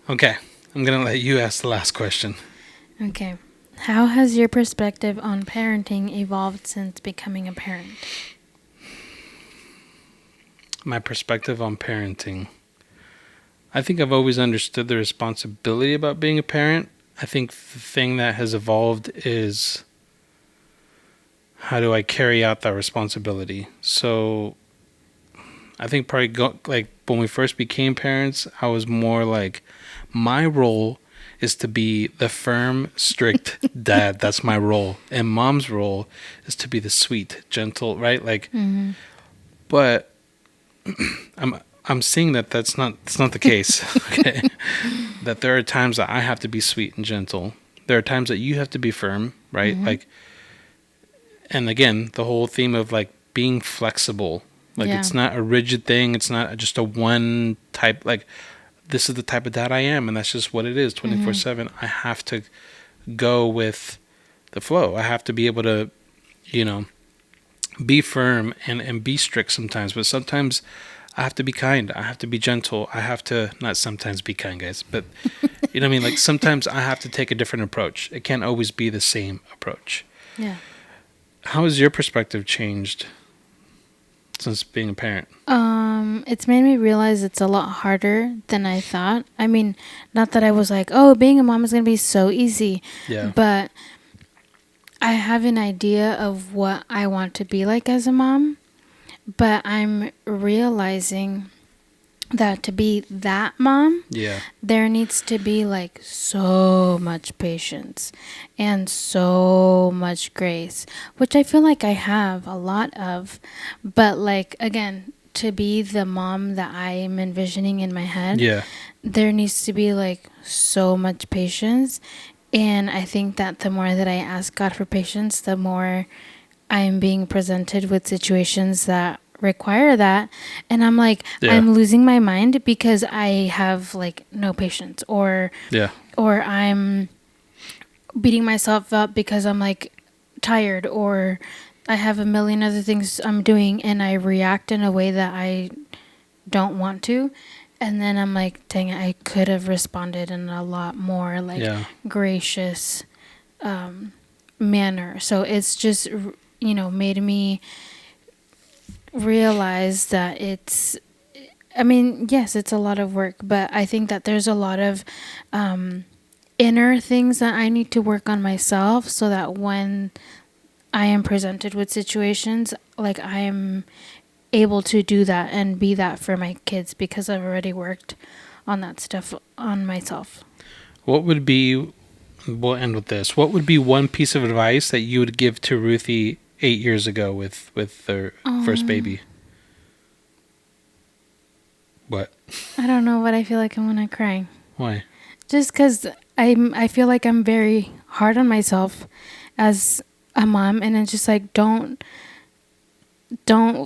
Okay, I'm gonna let you ask the last question. Okay. How has your perspective on parenting evolved since becoming a parent? My perspective on parenting. I think I've always understood the responsibility about being a parent. I think the thing that has evolved is how do I carry out that responsibility. So I think probably like when we first became parents, I was more like my role is to be the firm, strict dad. That's my role, and mom's role is to be the sweet, gentle, right? Like, Mm-hmm. but I'm seeing that that's not the case. Okay, that there are times that I have to be sweet and gentle. There are times that you have to be firm, right? Mm-hmm. Like, and again, the whole theme of like being flexible. Like, Yeah. it's not a rigid thing. It's not just a one type. Like, this is the type of dad I am, and that's just what it is. Mm-hmm. 24/7. I have to go with the flow. I have to be able to, you know, be firm and be strict sometimes, but sometimes I have to be kind. I have to be gentle. I have to not sometimes be kind, guys, but you know what I mean? Like sometimes I have to take a different approach. It can't always be the same approach. Yeah. How has your perspective changed since being a parent? It's made me realize it's a lot harder than I thought. I mean, not that I was like, oh, being a mom is gonna be so easy, Yeah. but I have an idea of what I want to be like as a mom, but I'm realizing that to be that mom, Yeah. there needs to be like so much patience and so much grace, which I feel like I have a lot of. But like, again, to be the mom that I'm envisioning in my head, Yeah. there needs to be like so much patience. And I think that the more that I ask God for patience, the more I'm being presented with situations that require that. And I'm like, Yeah. I'm losing my mind because I have like no patience, Yeah. or I'm beating myself up because I'm like tired, or I have a million other things I'm doing and I react in a way that I don't want to. And then I'm like, dang it, I could have responded in a lot more like Yeah. gracious manner. So it's just, made me realize that I mean, yes, it's a lot of work, but I think that there's a lot of inner things that I need to work on myself so that when I am presented with situations, like I am able to do that and be that for my kids because I've already worked on that stuff on myself. What would be, we'll end with this. What would be one piece of advice that you would give to Ruthie 8 years ago with their first Um, baby? What? I don't know, but I feel like I'm gonna cry. Why? Just because I feel like I'm very hard on myself as a mom, and it's just like don't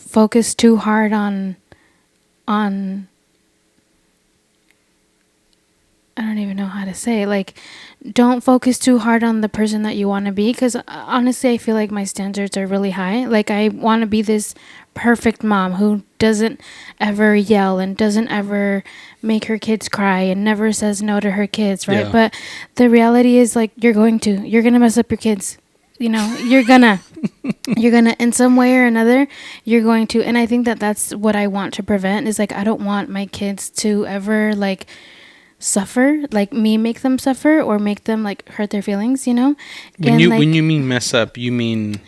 focus too hard on I don't even know how to say it. Like, don't focus too hard on the person that you want to be, because honestly I feel like my standards are really high. Like, I want to be this perfect mom who doesn't ever yell and doesn't ever make her kids cry and never says no to her kids, right? Yeah. But the reality is, like, you're gonna mess up your kids. You're gonna in some way or another, you're going to. And I think that that's what I want to prevent, is like, I don't want my kids to ever like suffer, like me make them suffer or make them like hurt their feelings. When And you like, mean mess up, you mean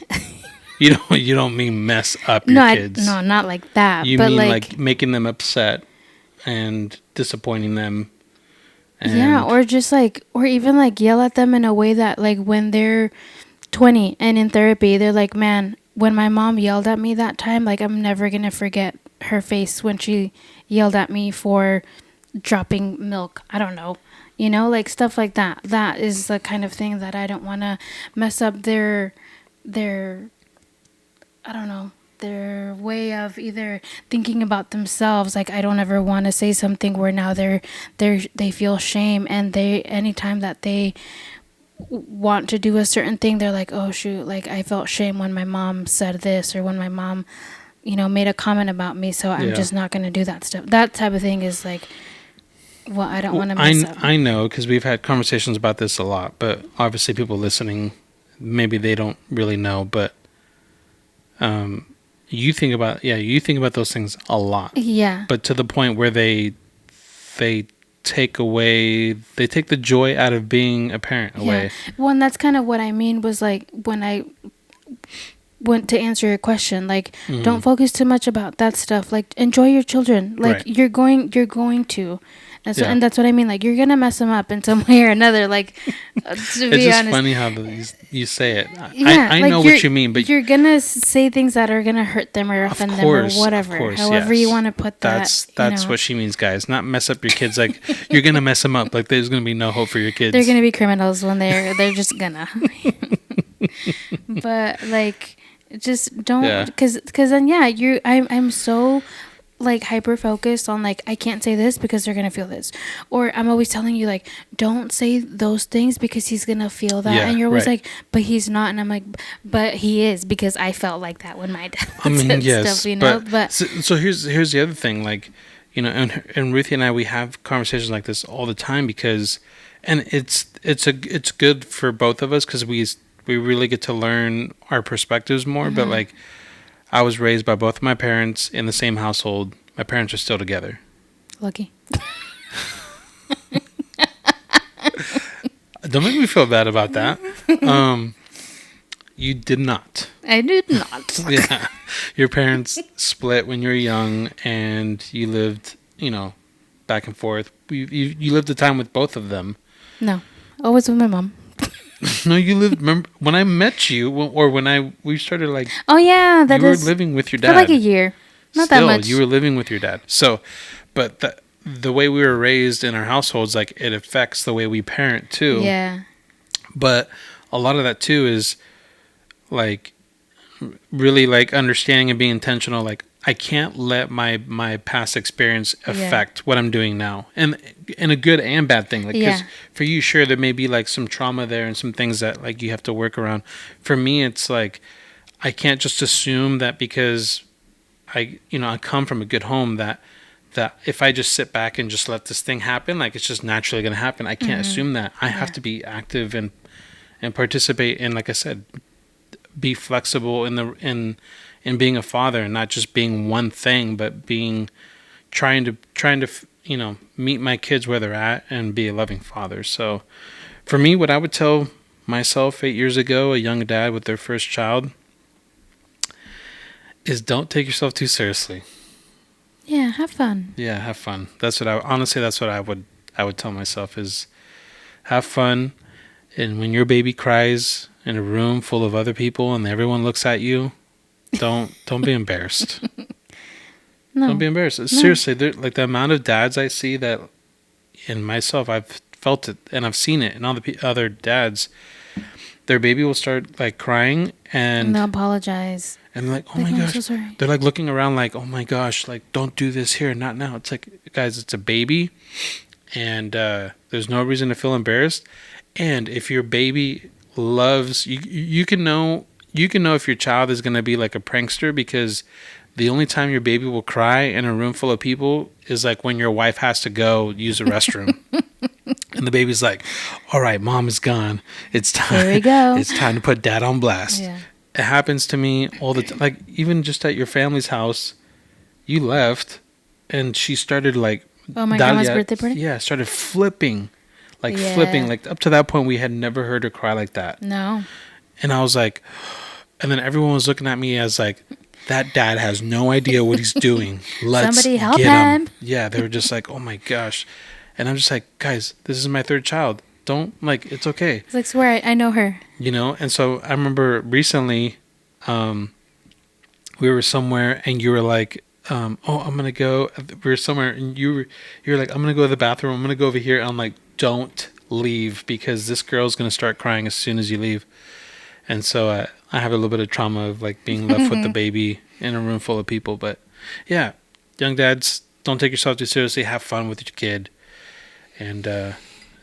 you don't mean mess up your no, kids. no, not like that, You but mean like, like making them upset and disappointing them yeah, and or just like, or even like yell at them in a way that, like, when they're 20 and in therapy, they're like, man, when my mom yelled at me that time, like, I'm never gonna forget her face when she yelled at me for dropping milk. I don't know. Like, stuff like that. That is the kind of thing that I don't want to mess up their I don't know, their way of either thinking about themselves. Like, I don't ever want to say something where now they feel shame, and they, anytime that they want to do a certain thing, they're like, oh shoot, like, I felt shame when my mom said this, or when my mom made a comment about me, so I'm yeah. just not going to do that stuff. That type of thing is like Well, I don't Well, want to mess up. I know because we've had conversations about this a lot, but obviously people listening, maybe they don't really know, but you think about those things a lot. Yeah. But to the point where they take the joy out of being a parent away. Yeah. Well, and that's kind of what I mean was like when I went to answer your question, like don't focus too much about that stuff. Like enjoy your children. Like Right. you're going to. And so, Yeah. and that's what I mean. Like you're gonna mess them up in some way or another. Like to It's be just honest, funny how you say it. yeah, I like know what you mean, but you're gonna say things that are gonna hurt them or offend them or whatever. Of course, however yes. you want to put that. That's what she means, guys. Not mess up your kids. Like you're gonna mess them up. Like there's gonna be no hope for your kids. They're gonna be criminals when they're just gonna. But like, just don't because then I'm so like hyper focused on like I can't say this because they're gonna feel this, or I'm always telling you like don't say those things because he's gonna feel that, and you're always like but he's not, and I'm like but he is because I felt like that when my dad said stuff, you know. But so here's the other thing, like and Ruthie and I, we have conversations like this all the time because, and it's good for both of us because we really get to learn our perspectives more, but like. I was raised by both of my parents in the same household. My parents are still together. Lucky. Don't make me feel bad about that. You did not. I did not. Yeah. Your parents split when you were young and you lived, back and forth. You lived a time with both of them. No. Always with my mom. No, you lived. Remember when I met you, or when we started like. Oh yeah, you were living with your dad for like a year, not Still, that much. You were living with your dad. So, but the way we were raised in our households, like it affects the way we parent too. Yeah. But a lot of that too is like really like understanding and being intentional. Like I can't let my past experience affect what I'm doing now, and a good and bad thing. Like, because for you, sure, there may be like some trauma there and some things that like you have to work around. For me, it's like I can't just assume that because I come from a good home that if I just sit back and just let this thing happen, like it's just naturally going to happen. I can't assume that. I have to be active and participate, and like I said, be flexible in being a father, and not just being one thing, but trying to meet my kids where they're at and be a loving father. So for me, what I would tell myself 8 years ago, a young dad with their first child, is don't take yourself too seriously. Yeah, have fun. Yeah, have fun. That's what I would tell myself is have fun. And when your baby cries in a room full of other people and everyone looks at you, don't be embarrassed. No. Don't be embarrassed. No. Seriously, like the amount of dads I see that, in myself, I've felt it and I've seen it, and all the other dads, their baby will start like crying and they'll apologize. And like, oh my gosh, so sorry. They're like looking around like, oh my gosh, like don't do this here, not now. It's like, guys, it's a baby, and there's no reason to feel embarrassed. And if your baby loves you, you can know if your child is going to be like a prankster, because the only time your baby will cry in a room full of people is like when your wife has to go use a restroom. And the baby's like, all right, mom is gone. It's time. Here we go. It's time to put dad on blast. Yeah. It happens to me all the time. Like, even just at your family's house, you left and she started like... Oh, my grandma's birthday party? Yeah, started flipping. Flipping. Like, up to that point, we had never heard her cry like that. No. And I was like... And then everyone was looking at me as like, that dad has no idea what he's doing. Somebody help get him. Yeah, they were just like, oh my gosh. And I'm just like, guys, this is my third child. Don't, like, it's okay. It's like, swear, I know her. And so I remember recently, we were somewhere and you were like, I'm going to go. We were somewhere and you were like, I'm going to go to the bathroom. I'm going to go over here. And I'm like, don't leave, because this girl's going to start crying as soon as you leave. And so I have a little bit of trauma of like being left with the baby in a room full of people. But yeah, young dads, don't take yourself too seriously. Have fun with your kid. And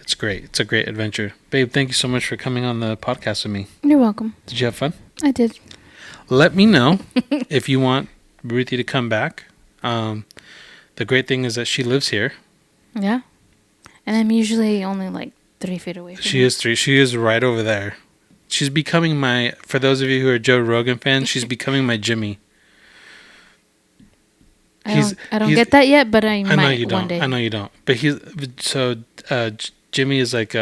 it's great. It's a great adventure. Babe, thank you so much for coming on the podcast with me. You're welcome. Did you have fun? I did. Let me know if you want Ruthie to come back. The great thing is that she lives here. Yeah. And I'm usually only like 3 feet away from She you. is 3. She is right over there. She's becoming my. For those of you who are Joe Rogan fans, she's becoming my Jimmy. I don't get that yet, but I I know might you one don't. day. I know you don't. But Jimmy is like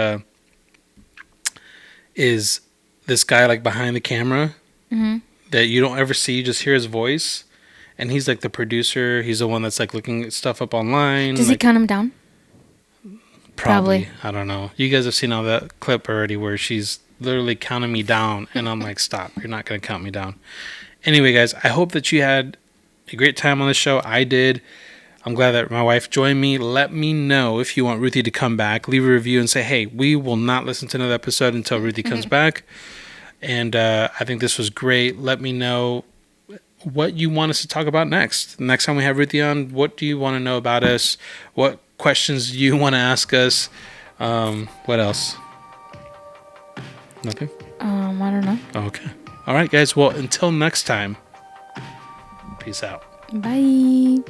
is this guy like behind the camera Mm-hmm. that you don't ever see. You just hear his voice, and he's like the producer. He's the one that's like looking stuff up online. Does he count him down? Probably. I don't know. You guys have seen all that clip already where she's literally counting me down, and I'm like, stop. You're not going to count me down. Anyway, guys, I hope that you had a great time on the show. I did. I'm glad that my wife joined me. Let me know if you want Ruthie to come back. Leave a review and say, hey, we will not listen to another episode until Ruthie comes back. And I think this was great. Let me know what you want us to talk about next. Next time we have Ruthie on, what do you want to know about us? What questions do you want to ask us? What else? Nothing? I don't know. Okay. All right, guys. Well, until next time, peace out. Bye.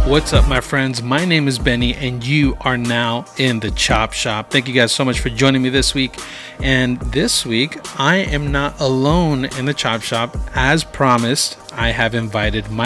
What's up, my friends? My name is Benny, and you are now in the Chop Shop. Thank you guys so much for joining me this week. And this week, I am not alone in the Chop Shop. As promised, I have invited my